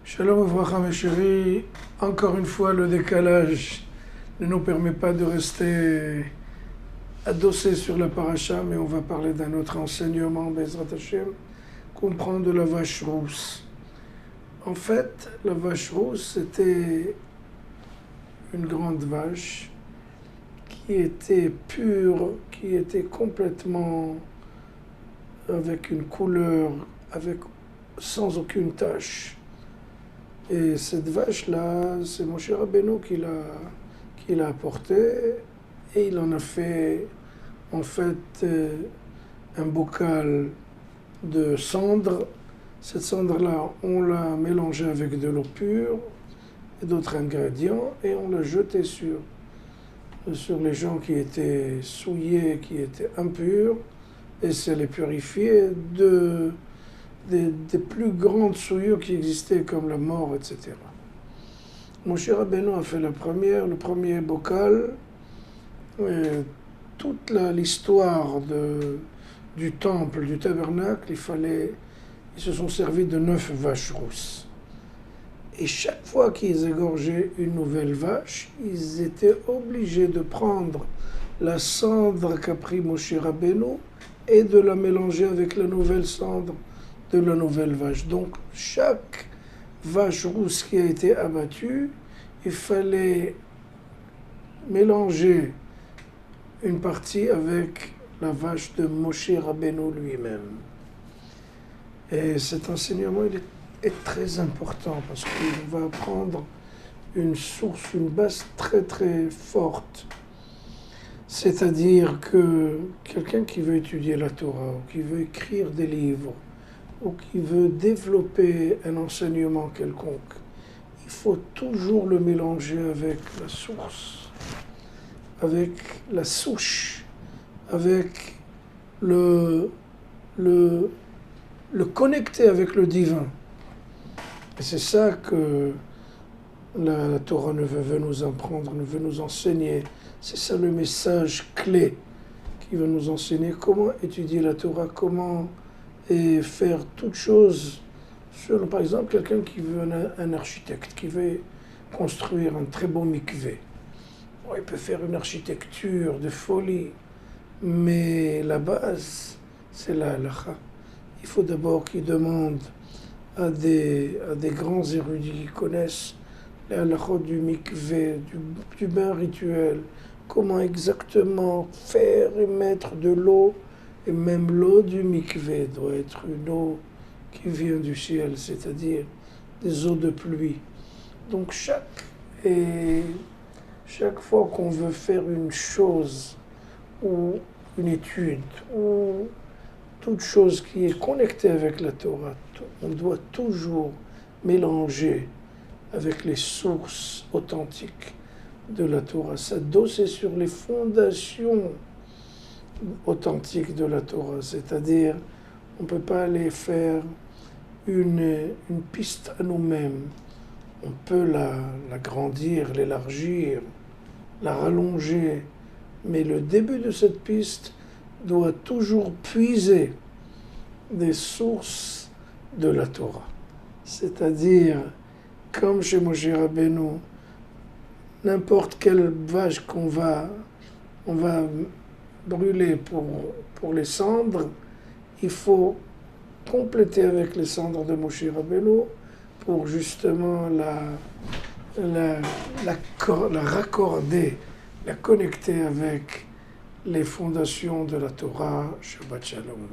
Shalom Uvracha mes chéris, encore une fois le décalage ne nous permet pas de rester adossés sur la paracha, mais on va parler d'un autre enseignement, Bezrat Hashem, comprendre de la vache rousse. En fait, la vache rousse, c'était une grande vache qui était pure, qui était complètement avec une couleur, sans aucune tache. Et cette vache-là, c'est Moshe Rabbeinu qui l'a apportée, et il en a fait en fait un bocal de cendre. Cette cendre-là, on l'a mélangée avec de l'eau pure et d'autres ingrédients, et on l'a jetée sur les gens qui étaient souillés, qui étaient impurs, et c'est les purifier des plus grandes souillures qui existaient, comme la mort, etc. Moshe Rabbeinu a fait le premier bocal. Toute l'histoire du temple, du tabernacle, ils se sont servis de 9 vaches rousses. Et chaque fois qu'ils égorgeaient une nouvelle vache, ils étaient obligés de prendre la cendre qu'a pris Moshe Rabbeinu et de la mélanger avec la nouvelle cendre de la nouvelle vache. Donc, chaque vache rousse qui a été abattue, il fallait mélanger une partie avec la vache de Moshe Rabbeinu lui-même. Et cet enseignement, il est très important parce qu'il va apprendre une source, une base très très forte. C'est-à-dire que quelqu'un qui veut étudier la Torah, ou qui veut écrire des livres, ou qui veut développer un enseignement quelconque, il faut toujours le mélanger avec la source, avec la souche, avec le connecter avec le divin. Et c'est ça que la Torah veut nous apprendre, veut nous enseigner. C'est ça le message clé qui va nous enseigner comment étudier la Torah, comment faire toutes choses. Par exemple, quelqu'un qui veut un architecte, qui veut construire un très beau mikvé. Il peut faire une architecture de folie, mais la base, c'est la halakha. Il faut d'abord qu'il demande à des grands érudits qui connaissent les halakhot du mikvé, du bain rituel, comment exactement faire et mettre de l'eau, et même l'eau du mikvé doit être une eau qui vient du ciel, c'est-à-dire des eaux de pluie. Donc chaque fois qu'on veut faire une chose ou une étude ou toute chose qui est connectée avec la Torah, on doit toujours mélanger avec les sources authentiques de la Torah, s'adosser sur les fondations authentiques de la Torah, c'est-à-dire on ne peut pas aller faire une piste à nous-mêmes. On peut la grandir, l'élargir, la rallonger, mais le début de cette piste doit toujours puiser des sources de la Torah. C'est-à-dire, comme chez Moshe Rabbeinu, n'importe quelle vache on va brûler pour les cendres, il faut compléter avec les cendres de Moshe Rabbeinu pour justement la raccorder, la connecter avec les fondations de la Torah. Shabbat Shalom.